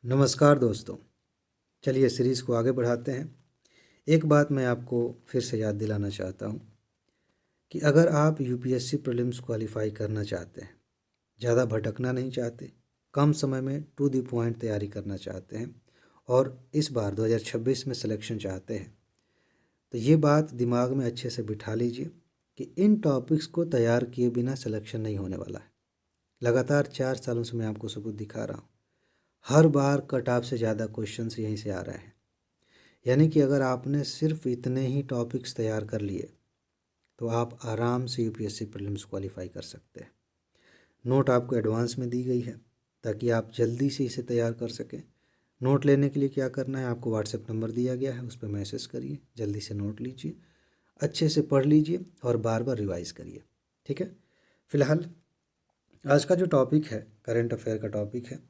नमस्कार दोस्तों। चलिए सीरीज़ को आगे बढ़ाते हैं। एक बात मैं आपको फिर से याद दिलाना चाहता हूँ कि अगर आप यूपीएससी प्रीलिम्स क्वालिफाई करना चाहते हैं, ज़्यादा भटकना नहीं चाहते, कम समय में टू द पॉइंट तैयारी करना चाहते हैं और इस बार 2026 में सिलेक्शन चाहते हैं, तो ये बात दिमाग में अच्छे से बिठा लीजिए कि इन टॉपिक्स को तैयार किए बिना सिलेक्शन नहीं होने वाला है। लगातार 4 सालों से मैं आपको सबूत दिखा रहा हूँ। हर बार कट ऑफ से ज़्यादा क्वेश्चंस यहीं से आ रहे हैं। यानी कि अगर आपने सिर्फ इतने ही टॉपिक्स तैयार कर लिए तो आप आराम से यूपीएससी प्रीलिम्स क्वालिफाई कर सकते हैं। नोट आपको एडवांस में दी गई है ताकि आप जल्दी से इसे तैयार कर सकें। नोट लेने के लिए क्या करना है, आपको व्हाट्सएप नंबर दिया गया है, उस पर मैसेज करिए, जल्दी से नोट लीजिए, अच्छे से पढ़ लीजिए और बार बार रिवाइज़ करिए। ठीक है। फिलहाल आज का जो टॉपिक है, करंट अफेयर का टॉपिक है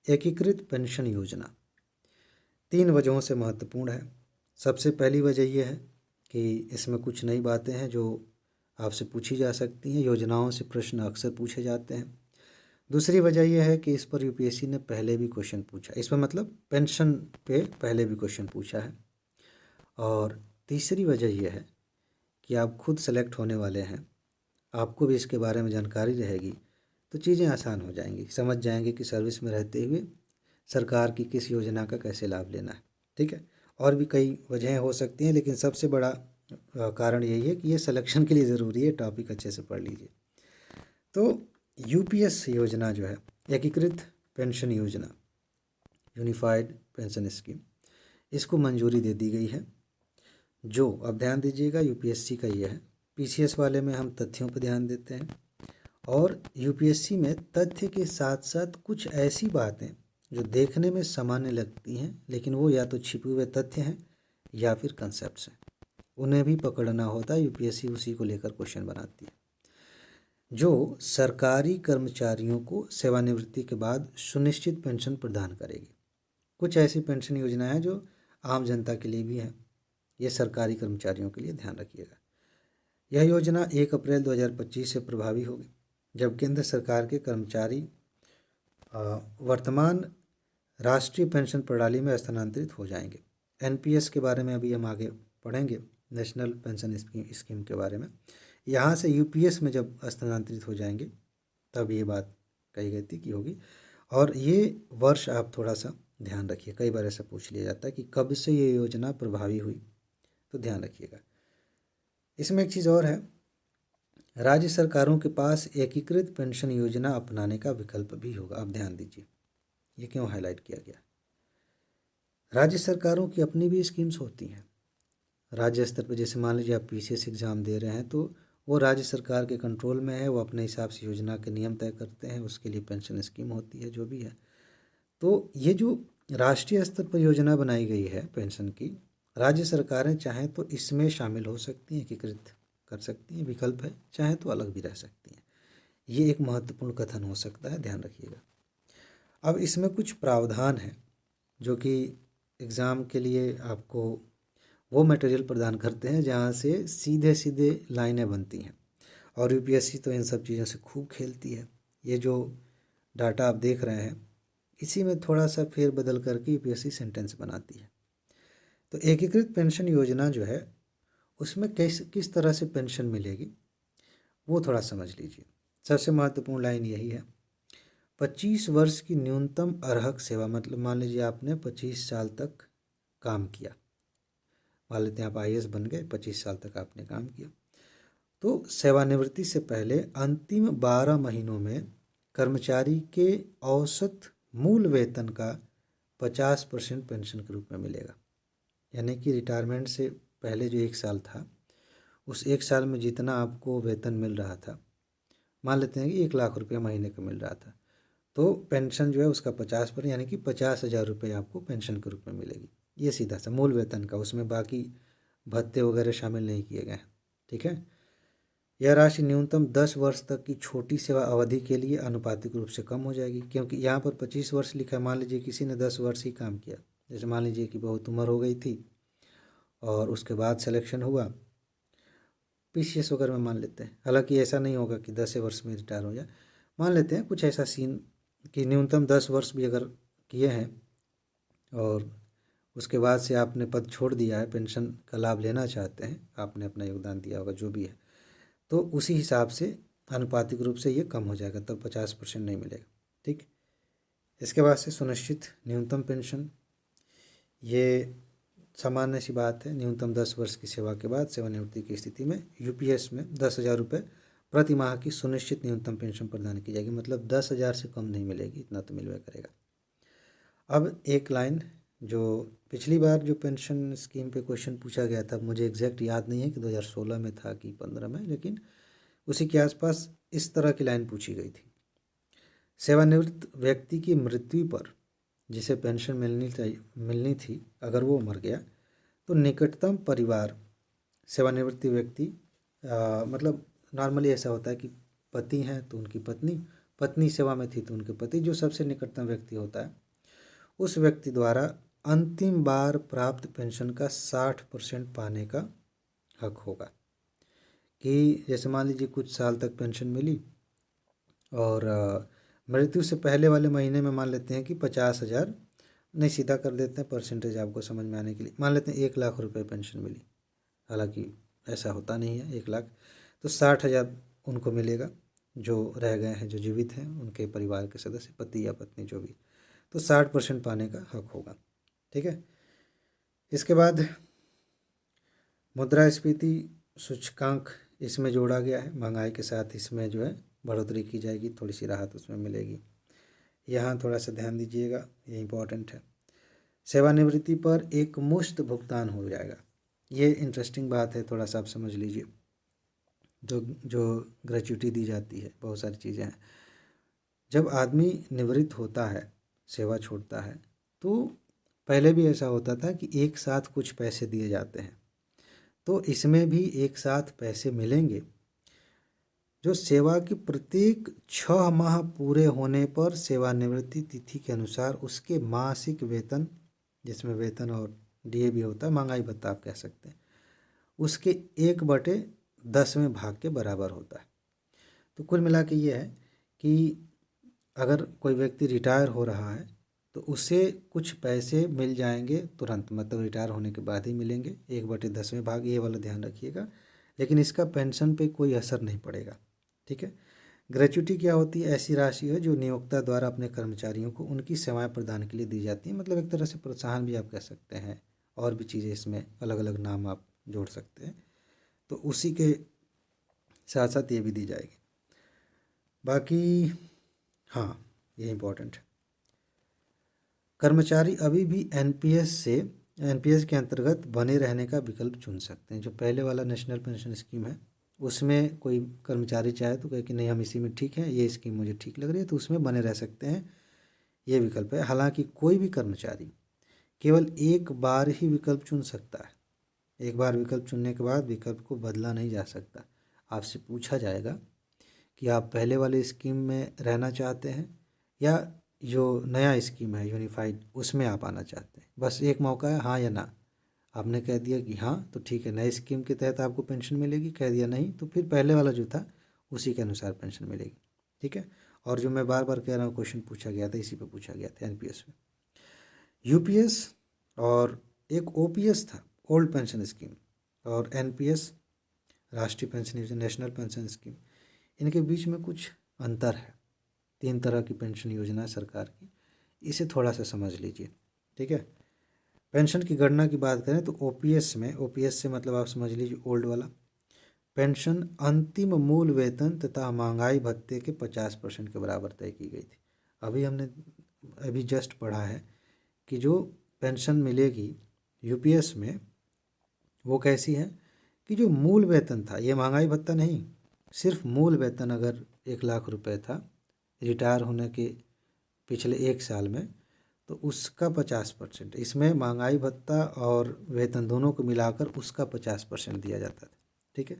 एकीकृत पेंशन योजना। 3 वजहों से महत्वपूर्ण है। सबसे पहली वजह यह है कि इसमें कुछ नई बातें हैं जो आपसे पूछी जा सकती हैं। योजनाओं से प्रश्न अक्सर पूछे जाते हैं। दूसरी वजह यह है कि इस पर यूपीएससी ने पहले भी क्वेश्चन पूछा, इसमें मतलब पेंशन पे पहले भी क्वेश्चन पूछा है। और तीसरी वजह यह है कि आप खुद सेलेक्ट होने वाले हैं, आपको भी इसके बारे में जानकारी रहेगी तो चीज़ें आसान हो जाएंगी, समझ जाएंगे कि सर्विस में रहते हुए सरकार की किस योजना का कैसे लाभ लेना है। ठीक है। और भी कई वजहें हो सकती हैं, लेकिन सबसे बड़ा कारण यही है कि ये सिलेक्शन के लिए ज़रूरी है। टॉपिक अच्छे से पढ़ लीजिए। तो यूपीएस योजना जो है, एकीकृत पेंशन योजना, यूनिफाइड पेंशन स्कीम, इसको मंजूरी दे दी गई है। जो अब ध्यान दीजिएगा, यूपीएससी का ये है। पीसीएस वाले में हम तथ्यों पर ध्यान देते हैं और यूपीएससी में तथ्य के साथ साथ कुछ ऐसी बातें जो देखने में सामान्य लगती हैं लेकिन वो या तो छिपे हुए तथ्य हैं या फिर कंसेप्ट्स हैं, उन्हें भी पकड़ना होता है। यूपीएससी उसी को लेकर क्वेश्चन बनाती है। जो सरकारी कर्मचारियों को सेवानिवृत्ति के बाद सुनिश्चित पेंशन प्रदान करेगी। कुछ ऐसी पेंशन योजनाएं हैं जो आम जनता के लिए भी हैं, ये सरकारी कर्मचारियों के लिए ध्यान रखिएगा। यह योजना 1 अप्रैल 2025 से प्रभावी होगी, जब केंद्र सरकार के कर्मचारी वर्तमान राष्ट्रीय पेंशन प्रणाली में स्थानांतरित हो जाएंगे। एनपीएस के बारे में अभी हम आगे पढ़ेंगे, नेशनल पेंशन स्कीम के बारे में। यहाँ से यूपीएस में जब स्थानांतरित हो जाएंगे तब ये बात कही गई थी कि होगी। और ये वर्ष आप थोड़ा सा ध्यान रखिए, कई बार ऐसा पूछ लिया जाता है कि कब से ये योजना प्रभावी हुई, तो ध्यान रखिएगा। इसमें एक चीज़ और है, राज्य सरकारों के पास एकीकृत पेंशन योजना अपनाने का विकल्प भी होगा। आप ध्यान दीजिए, ये क्यों हाईलाइट किया गया। राज्य सरकारों की अपनी भी स्कीम्स होती हैं। राज्य स्तर पर जैसे मान लीजिए आप पीसीएस एग्ज़ाम दे रहे हैं तो वो राज्य सरकार के कंट्रोल में है, वो अपने हिसाब से योजना के नियम तय करते हैं, उसके लिए पेंशन स्कीम होती है, जो भी है। तो ये जो राष्ट्रीय स्तर पर योजना बनाई गई है पेंशन की, राज्य सरकारें चाहें तो इसमें शामिल हो सकती हैं, एकीकृत कर सकती हैं, विकल्प है, चाहे तो अलग भी रह सकती हैं। ये एक महत्वपूर्ण कथन हो सकता है, ध्यान रखिएगा। अब इसमें कुछ प्रावधान हैं जो कि एग्ज़ाम के लिए आपको वो मटेरियल प्रदान करते हैं जहाँ से सीधे सीधे लाइनें बनती हैं, और यूपीएससी तो इन सब चीज़ों से खूब खेलती है। ये जो डाटा आप देख रहे हैं, इसी में थोड़ा सा फेर बदल करके यूपीएससी सेंटेंस बनाती है। तो एकीकृत पेंशन योजना जो है, उसमें किस तरह से पेंशन मिलेगी वो थोड़ा समझ लीजिए। सबसे महत्वपूर्ण लाइन यही है, 25 वर्ष की न्यूनतम अर्हक सेवा, मतलब मान लीजिए आपने 25 साल तक काम किया, मान लेते हैं आप आईएएस बन गए, 25 साल तक आपने काम किया, तो सेवानिवृत्ति से पहले अंतिम 12 महीनों में कर्मचारी के औसत मूल वेतन का 50% पेंशन के रूप में मिलेगा। यानी कि रिटायरमेंट से पहले जो 1 साल था, उस 1 साल में जितना आपको वेतन मिल रहा था, मान लेते हैं कि 1 लाख रुपये महीने का मिल रहा था, तो पेंशन जो है उसका 50% यानी कि 50,000 रुपये आपको पेंशन के रूप में मिलेगी। ये सीधा सा मूल वेतन का, उसमें बाकी भत्ते वगैरह शामिल नहीं किए गए हैं। ठीक है। यह राशि न्यूनतम 10 वर्ष तक की छोटी सेवा अवधि के लिए आनुपातिक रूप से कम हो जाएगी, क्योंकि यहाँ पर 25 वर्ष लिखा है। मान लीजिए किसी ने 10 वर्ष ही काम किया, जैसे मान लीजिए कि बहुत उम्र हो गई थी और उसके बाद सिलेक्शन हुआ पीसीएस वगैरह में, मान लेते हैं, हालांकि ऐसा नहीं होगा कि 10 वर्ष में रिटायर हो जाए, मान लेते हैं कुछ ऐसा सीन कि न्यूनतम 10 वर्ष भी अगर किए हैं और उसके बाद से आपने पद छोड़ दिया है, पेंशन का लाभ लेना चाहते हैं, आपने अपना योगदान दिया होगा जो भी है, तो उसी हिसाब से आनुपातिक रूप से ये कम हो जाएगा, तब 50% नहीं मिलेगा। ठीक। इसके बाद से सुनिश्चित न्यूनतम पेंशन, ये सामान्य सी बात है। न्यूनतम 10 वर्ष की सेवा के बाद सेवानिवृत्ति की स्थिति में यूपीएस में 10,000 रुपये प्रति माह की सुनिश्चित न्यूनतम पेंशन प्रदान की जाएगी। मतलब 10,000 से कम नहीं मिलेगी, इतना तो मिलवे करेगा। अब एक लाइन, जो पिछली बार जो पेंशन स्कीम पे क्वेश्चन पूछा गया था, मुझे एग्जैक्ट याद नहीं है कि 2016 में था कि 15 में, लेकिन उसी के आसपास इस तरह की लाइन पूछी गई थी। सेवानिवृत्त व्यक्ति की मृत्यु पर जिसे पेंशन मिलनी थी, अगर वो मर गया तो निकटतम परिवार सेवानिवृत्ति व्यक्ति, मतलब नॉर्मली ऐसा होता है कि पति हैं तो उनकी पत्नी, पत्नी सेवा में थी तो उनके पति, जो सबसे निकटतम व्यक्ति होता है उस व्यक्ति द्वारा अंतिम बार प्राप्त पेंशन का 60% पाने का हक होगा। कि जैसे मान लीजिए कुछ साल तक पेंशन मिली और मृत्यु से पहले वाले महीने में मान लेते हैं कि 50,000, नहीं सीधा कर देते हैं परसेंटेज आपको समझ में आने के लिए, मान लेते हैं 1 लाख रुपए पेंशन मिली, हालांकि ऐसा होता नहीं है 1 लाख, तो 60,000 उनको मिलेगा जो रह गए हैं, जो जीवित हैं, उनके परिवार के सदस्य, पति या पत्नी जो भी, तो 60% पाने का हक होगा। ठीक है। इसके बाद मुद्रास्फीति सूचकांक इसमें जोड़ा गया है, महंगाई के साथ इसमें जो है बढ़ोतरी की जाएगी, थोड़ी सी राहत उसमें मिलेगी। यहाँ थोड़ा सा ध्यान दीजिएगा, ये इम्पोर्टेंट है। सेवानिवृत्ति पर एक मुश्त भुगतान हो जाएगा, ये इंटरेस्टिंग बात है, थोड़ा सा आप समझ लीजिए। जो ग्रेच्युटी दी जाती है, बहुत सारी चीज़ें हैं। जब आदमी निवृत्त होता है, सेवा छोड़ता है, तो पहले भी ऐसा होता था कि एक साथ कुछ पैसे दिए जाते हैं, तो इसमें भी एक साथ पैसे मिलेंगे। जो सेवा की प्रत्येक 6 माह पूरे होने पर सेवानिवृत्ति तिथि के अनुसार उसके मासिक वेतन, जिसमें वेतन और डीए भी होता है, महंगाई भत्ता आप कह सकते हैं, उसके 1/10वें भाग के बराबर होता है। तो कुल मिला के ये है कि अगर कोई व्यक्ति रिटायर हो रहा है तो उसे कुछ पैसे मिल जाएंगे तुरंत, मतलब रिटायर होने के बाद ही मिलेंगे, 1/10वें भाग, ये वाला ध्यान रखिएगा। लेकिन इसका पेंशन पे कोई असर नहीं पड़ेगा। ठीक है। ग्रेच्युटी क्या होती है? ऐसी राशि है जो नियोक्ता द्वारा अपने कर्मचारियों को उनकी सेवाएं प्रदान के लिए दी जाती है, मतलब एक तरह से प्रोत्साहन भी आप कह सकते हैं, और भी चीज़ें इसमें अलग अलग नाम आप जोड़ सकते हैं। तो उसी के साथ साथ ये भी दी जाएगी। बाकी हाँ, ये इम्पोर्टेंट है। कर्मचारी अभी भी एनपीएस के अंतर्गत बने रहने का विकल्प चुन सकते हैं। जो पहले वाला नेशनल पेंशन स्कीम है, उसमें कोई कर्मचारी चाहे तो कहे कि नहीं हम इसी में ठीक है, ये स्कीम मुझे ठीक लग रही है, तो उसमें बने रह सकते हैं, ये विकल्प है। हालांकि कोई भी कर्मचारी केवल एक बार ही विकल्प चुन सकता है। एक बार विकल्प चुनने के बाद विकल्प को बदला नहीं जा सकता। आपसे पूछा जाएगा कि आप पहले वाले स्कीम में रहना चाहते हैं या जो नया स्कीम है यूनिफाइड, उसमें आप आना चाहते हैं। बस एक मौका है, हाँ या ना। आपने कह दिया कि हाँ तो ठीक है, नए स्कीम के तहत आपको पेंशन मिलेगी, कह दिया नहीं तो फिर पहले वाला जो था उसी के अनुसार पेंशन मिलेगी। ठीक है। और जो मैं बार बार कह रहा हूँ, क्वेश्चन पूछा गया था, इसी पे पूछा गया था एनपीएस में। यूपीएस और एक ओपीएस था, ओल्ड पेंशन स्कीम, और एनपीएस राष्ट्रीय पेंशन योजना, नेशनल पेंशन स्कीम, इनके बीच में कुछ अंतर है। 3 तरह की पेंशन योजना है सरकार की, इसे थोड़ा सा समझ लीजिए। ठीक है। पेंशन की गणना की बात करें तो ओपीएस से मतलब आप समझ लीजिए ओल्ड वाला, पेंशन अंतिम मूल वेतन तथा महंगाई भत्ते के 50% के बराबर तय की गई थी। अभी जस्ट पढ़ा है कि जो पेंशन मिलेगी यूपीएस में वो कैसी है कि जो मूल वेतन था, ये महंगाई भत्ता नहीं, सिर्फ मूल वेतन अगर 1 लाख रुपए था रिटायर होने के पिछले 1 साल में, तो उसका 50%, इसमें महंगाई भत्ता और वेतन दोनों को मिलाकर उसका 50% दिया जाता था। ठीक है।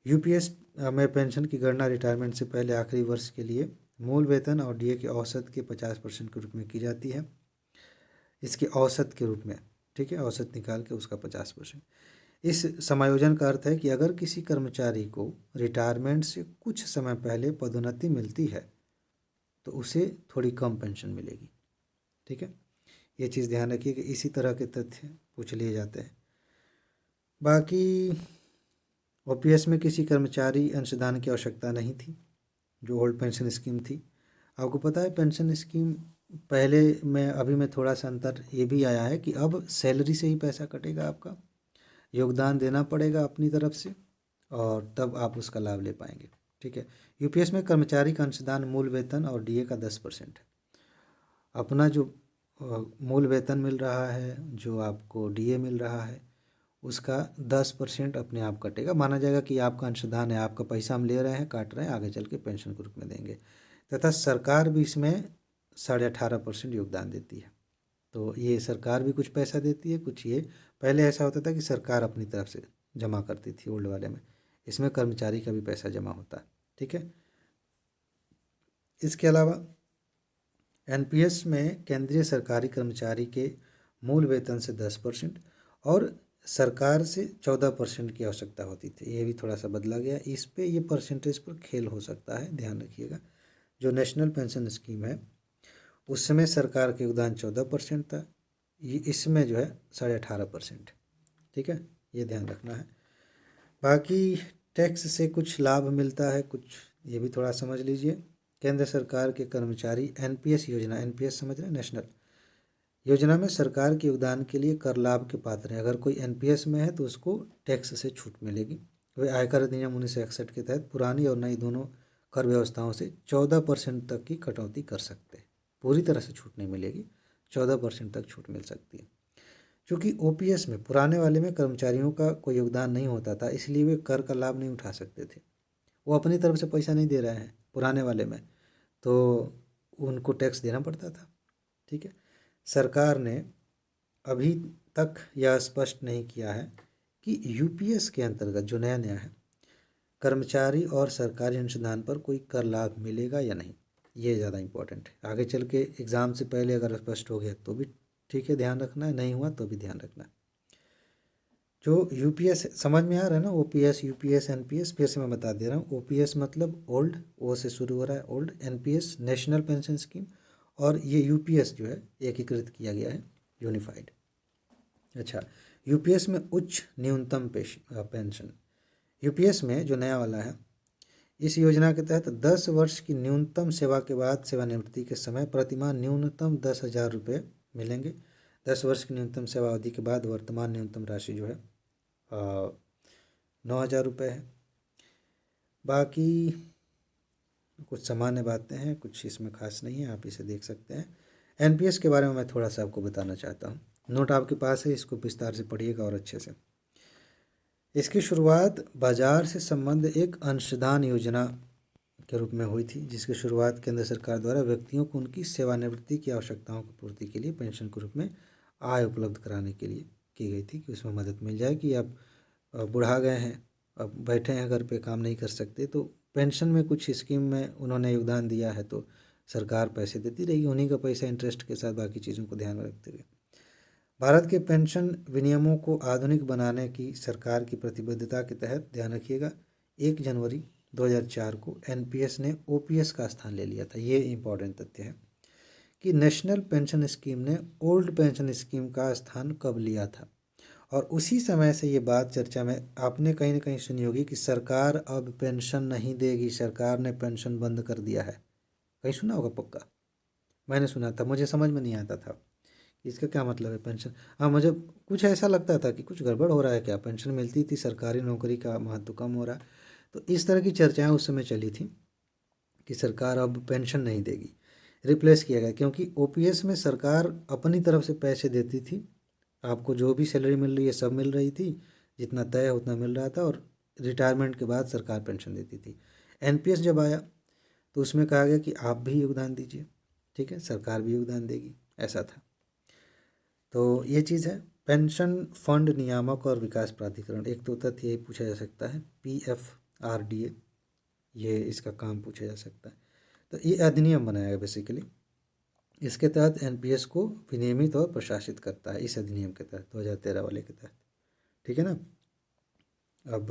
यूपीएस में पेंशन की गणना रिटायरमेंट से पहले आखिरी वर्ष के लिए मूल वेतन और डीए के औसत के 50% के रूप में की जाती है, इसके औसत के रूप में। ठीक है। औसत निकाल के उसका 50%। इस समायोजन का अर्थ है कि अगर किसी कर्मचारी को रिटायरमेंट से कुछ समय पहले पदोन्नति मिलती है तो उसे थोड़ी कम पेंशन मिलेगी। ठीक है। ये चीज़ ध्यान रखिए कि इसी तरह के तथ्य पूछ लिए जाते हैं। बाकी ओपीएस में किसी कर्मचारी अंशदान की आवश्यकता नहीं थी, जो ओल्ड पेंशन स्कीम थी। आपको पता है पेंशन स्कीम पहले में अभी में थोड़ा सा अंतर ये भी आया है कि अब सैलरी से ही पैसा कटेगा, आपका योगदान देना पड़ेगा अपनी तरफ से और तब आप उसका लाभ ले पाएंगे। ठीक है। यूपीएस में कर्मचारी का अंशदान मूल वेतन और डीए का 10% है। अपना जो मूल वेतन मिल रहा है, जो आपको डीए मिल रहा है, उसका 10% अपने आप कटेगा। माना जाएगा कि आपका अंशदान है, आपका पैसा हम ले रहे हैं, काट रहे हैं, आगे चल के पेंशन के रूप में देंगे। तथा सरकार भी इसमें 18.5% योगदान देती है। तो ये सरकार भी कुछ पैसा देती है, कुछ ये पहले ऐसा होता था कि सरकार अपनी तरफ से जमा करती थी ओल्ड वाले में, इसमें कर्मचारी का भी पैसा जमा होता है। ठीक है। इसके अलावा एनपीएस में केंद्रीय सरकारी कर्मचारी के मूल वेतन से 10% और सरकार से 14% की आवश्यकता होती थी। ये भी थोड़ा सा बदला गया, इस पे ये परसेंटेज पर खेल हो सकता है, ध्यान रखिएगा। जो नेशनल पेंशन स्कीम है उस समय सरकार का योगदान 14% था, ये इसमें जो है 18.5%। ठीक है, ये ध्यान रखना है। बाकी टैक्स से कुछ लाभ मिलता है, कुछ ये भी थोड़ा समझ लीजिए। केंद्र सरकार के कर्मचारी एनपीएस योजना, एनपीएस समझ रहे हैं, नेशनल योजना में सरकार के योगदान के लिए कर लाभ के पात्र हैं। अगर कोई एनपीएस में है तो उसको टैक्स से छूट मिलेगी। वे आयकर अधिनियम 1961 के तहत पुरानी और नई दोनों कर व्यवस्थाओं से 14% तक की कटौती कर सकते हैं। पूरी तरह से छूट नहीं मिलेगी, 14% तक छूट मिल सकती है। क्योंकि ओपीएस में पुराने वाले में कर्मचारियों का कोई योगदान नहीं होता था, इसलिए वे कर का लाभ नहीं उठा सकते थे। वो अपनी तरफ से पैसा नहीं दे रहे हैं पुराने वाले में, तो उनको टैक्स देना पड़ता था। ठीक है। सरकार ने अभी तक यह स्पष्ट नहीं किया है कि यूपीएस के अंतर्गत जो नया है कर्मचारी और सरकारी अंशदान पर कोई कर लाभ मिलेगा या नहीं। ये ज़्यादा इम्पोर्टेंट है। आगे चल के एग्ज़ाम से पहले अगर स्पष्ट हो गया तो भी ठीक है, ध्यान रखना है, नहीं हुआ तो भी ध्यान रखना है। जो यूपीएस समझ में आ रहा है ना, ओपीएस यूपीएस एनपीएस, फिर से मैं बता दे रहा हूँ। ओपीएस मतलब ओल्ड, ओ से शुरू हो रहा है old, NPS national pension scheme, और ये यूपीएस जो है एकीकृत किया गया है, यूनिफाइड। अच्छा, यूपीएस में उच्च न्यूनतम पेंशन, यूपीएस में जो नया वाला है, इस योजना के तहत 10 वर्ष की न्यूनतम सेवा के बाद सेवानिवृत्ति के समय प्रतिमाह न्यूनतम 10,000 रुपये मिलेंगे। 10 वर्ष की न्यूनतम सेवा अवधि के बाद वर्तमान न्यूनतम राशि जो है 9,000 रुपये है। बाकी कुछ सामान्य बातें हैं, कुछ इसमें खास नहीं है, आप इसे देख सकते हैं। एनपीएस के बारे में मैं थोड़ा सा आपको बताना चाहता हूँ। नोट आपके पास है, इसको विस्तार से पढ़िएगा और अच्छे से। इसकी शुरुआत बाजार से संबंध एक अंशदान योजना के रूप में हुई थी, जिसकी शुरुआत केंद्र सरकार द्वारा व्यक्तियों को उनकी सेवानिवृत्ति की आवश्यकताओं की पूर्ति के लिए पेंशन के रूप में आय उपलब्ध कराने के लिए की गई थी, कि उसमें मदद मिल जाए कि आप बुढ़ा गए हैं, अब बैठे हैं घर पे, काम नहीं कर सकते, तो पेंशन में कुछ स्कीम में उन्होंने योगदान दिया है तो सरकार पैसे देती रहेगी, उन्हीं का पैसा इंटरेस्ट के साथ बाकी चीज़ों को ध्यान में रखते हुए। भारत के पेंशन विनियमों को आधुनिक बनाने की सरकार की प्रतिबद्धता के तहत, ध्यान रखिएगा, 1 जनवरी 2004 को एनपीएस ने ओपीएस का स्थान ले लिया था। ये इंपॉर्टेंट तथ्य है कि नेशनल पेंशन स्कीम ने ओल्ड पेंशन स्कीम का स्थान कब लिया था। और उसी समय से ये बात चर्चा में आपने कहीं ना कहीं सुनी होगी कि सरकार अब पेंशन नहीं देगी, सरकार ने पेंशन बंद कर दिया है। कहीं सुना होगा पक्का, मैंने सुना था, मुझे समझ में नहीं आता था इसका क्या मतलब है पेंशन। हाँ, मुझे कुछ ऐसा लगता था कि कुछ गड़बड़ हो रहा है क्या, पेंशन मिलती थी, सरकारी नौकरी का महत्व कम हो रहा। तो इस तरह की चर्चाएं उस समय चली थी कि सरकार अब पेंशन नहीं देगी, रिप्लेस किया गया। क्योंकि ओपीएस में सरकार अपनी तरफ से पैसे देती थी, आपको जो भी सैलरी मिल रही है सब मिल रही थी, जितना तय है उतना मिल रहा था, और रिटायरमेंट के बाद सरकार पेंशन देती थी। एनपीएस जब आया तो उसमें कहा गया कि आप भी योगदान दीजिए, ठीक है, सरकार भी योगदान देगी, ऐसा था। तो ये चीज़ है। पेंशन फंड नियामक और विकास प्राधिकरण, एक तो तथ्य ये पूछा जा सकता है, पीएफआरडीए, ये इसका काम पूछा जा सकता है। तो ये अधिनियम बनाया गया बेसिकली, इसके तहत एनपीएस को विनियमित और प्रशासित करता है, इस अधिनियम के तहत 2013 वाले के तहत। ठीक है ना। अब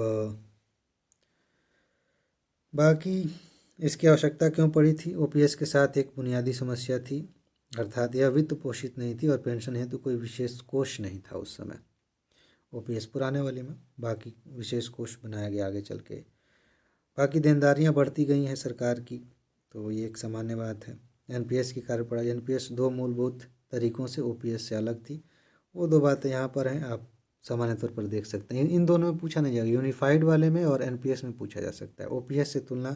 बाकी इसकी आवश्यकता क्यों पड़ी थी। ओपीएस के साथ एक बुनियादी समस्या थी, अर्थात यह वित्त पोषित नहीं थी और पेंशन हेतु कोई विशेष कोष नहीं था उस समय। ओपीएस पुराने वाले में बाकी विशेष कोष बनाया गया आगे चल के। बाकी देनदारियां बढ़ती गई हैं सरकार की, तो ये एक सामान्य बात है। एनपीएस की कार्यप्रणाली, एनपीएस दो मूलभूत तरीकों से ओपीएस से अलग थी। वो दो बातें यहाँ पर हैं, आप सामान्य तौर पर देख सकते हैं। इन दोनों में पूछा नहीं जाएगा, यूनिफाइड वाले में और एनपीएस में पूछा जा सकता है। ओपीएस से तुलना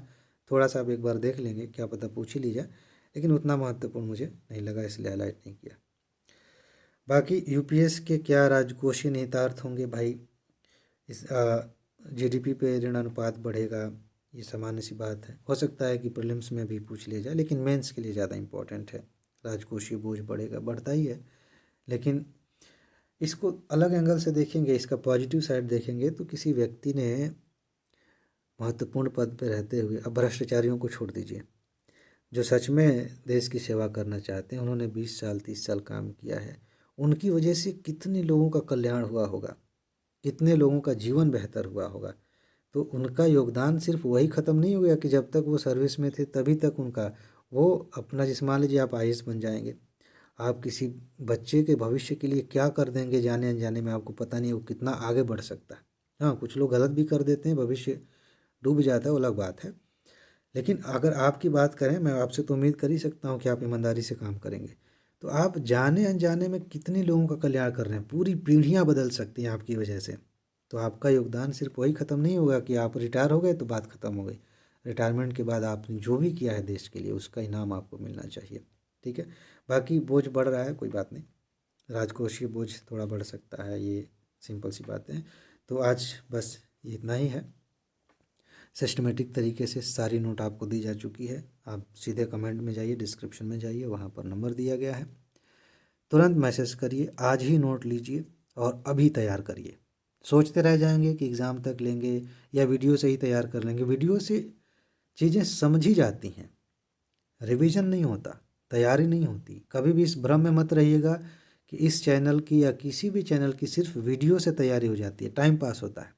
थोड़ा सा आप एक बार देख लेंगे, क्या पता पूछ ही लीजिए, लेकिन उतना महत्वपूर्ण मुझे नहीं लगा इसलिए हाईलाइट नहीं किया। बाकी यूपीएस के क्या राजकोषीय निहितार्थ होंगे भाई, इस जीडीपी पे ऋण अनुपात बढ़ेगा, ये सामान्य सी बात है। हो सकता है कि प्रीलिम्स में भी पूछ लिया जाए, लेकिन मेंस के लिए ज़्यादा इम्पोर्टेंट है। राजकोषीय बोझ बढ़ेगा, बढ़ता ही है, लेकिन इसको अलग एंगल से देखेंगे, इसका पॉजिटिव साइड देखेंगे तो किसी व्यक्ति ने महत्वपूर्ण पद पर रहते हुए, अब भ्रष्टाचारियों को छोड़ दीजिए, जो सच में देश की सेवा करना चाहते हैं, उन्होंने 20 साल 30 साल काम किया है, उनकी वजह से कितने लोगों का कल्याण हुआ होगा, कितने लोगों का जीवन बेहतर हुआ होगा। तो उनका योगदान सिर्फ वही ख़त्म नहीं हो गया कि जब तक वो सर्विस में थे तभी तक उनका, वो अपना, जिस मान लीजिए आप आईएएस बन जाएंगे, आप किसी बच्चे के भविष्य के लिए क्या कर देंगे जाने अनजाने में, आपको पता नहीं वो कितना आगे बढ़ सकता है। हाँ, कुछ लोग गलत भी कर देते हैं, भविष्य डूब जाता है, वो अलग बात है। लेकिन अगर आपकी बात करें, मैं आपसे तो उम्मीद कर ही सकता हूँ कि आप ईमानदारी से काम करेंगे, तो आप जाने अनजाने में कितने लोगों का कल्याण कर रहे हैं, पूरी पीढ़ियाँ बदल सकती हैं आपकी वजह से। तो आपका योगदान सिर्फ वही ख़त्म नहीं होगा कि आप रिटायर हो गए तो बात ख़त्म हो गई। रिटायरमेंट के बाद आपने जो भी किया है देश के लिए, उसका इनाम आपको मिलना चाहिए। ठीक है, बाकी बोझ बढ़ रहा है, कोई बात नहीं, राजकोषीय बोझ थोड़ा बढ़ सकता है, ये सिंपल सी बातें हैं। तो आज बस इतना ही है। सिस्टमेटिक तरीके से सारी नोट आपको दी जा चुकी है। आप सीधे कमेंट में जाइए, डिस्क्रिप्शन में जाइए, वहाँ पर नंबर दिया गया है, तुरंत मैसेज करिए, आज ही नोट लीजिए और अभी तैयार करिए। सोचते रह जाएंगे कि एग्ज़ाम तक लेंगे या वीडियो से ही तैयार कर लेंगे, वीडियो से चीज़ें समझी जाती हैं, रिवीजन नहीं होता, तैयारी नहीं होती। कभी भी इस भ्रम में मत रहिएगा कि इस चैनल की या किसी भी चैनल की सिर्फ वीडियो से तैयारी हो जाती है, टाइम पास होता है।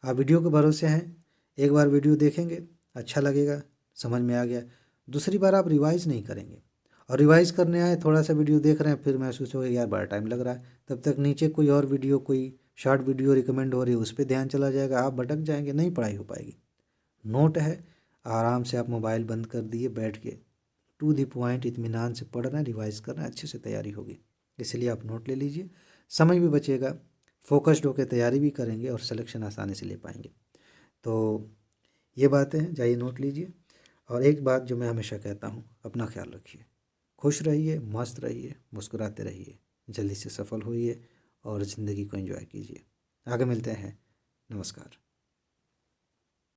आप वीडियो के भरोसे हैं, एक बार वीडियो देखेंगे, अच्छा लगेगा, समझ में आ गया, दूसरी बार आप रिवाइज़ नहीं करेंगे, और रिवाइज़ करने आए थोड़ा सा वीडियो देख रहे हैं, फिर महसूस हो यार बड़ा टाइम लग रहा है, तब तक नीचे कोई और वीडियो, कोई शॉर्ट वीडियो रिकमेंड हो रही है, उस पर ध्यान चला जाएगा, आप भटक जाएंगे, नहीं पढ़ाई हो पाएगी। नोट है, आराम से आप मोबाइल बंद कर दिए, बैठ के टू दी पॉइंट इत्मीनान से पढ़ रहे हैं, रिवाइज़ कर रहे हैं, अच्छे से तैयारी होगी। इसलिए आप नोट ले लीजिए, समय भी बचेगा, फोकस्ड होकर तैयारी भी करेंगे और सिलेक्शन आसानी से ले पाएंगे। तो ये बातें हैं, जाइए नोट लीजिए। और एक बात जो मैं हमेशा कहता हूँ, अपना ख्याल रखिए, खुश रहिए, मस्त रहिए, मुस्कुराते रहिए, जल्दी से सफल होइए और ज़िंदगी को एंजॉय कीजिए। आगे मिलते हैं, नमस्कार।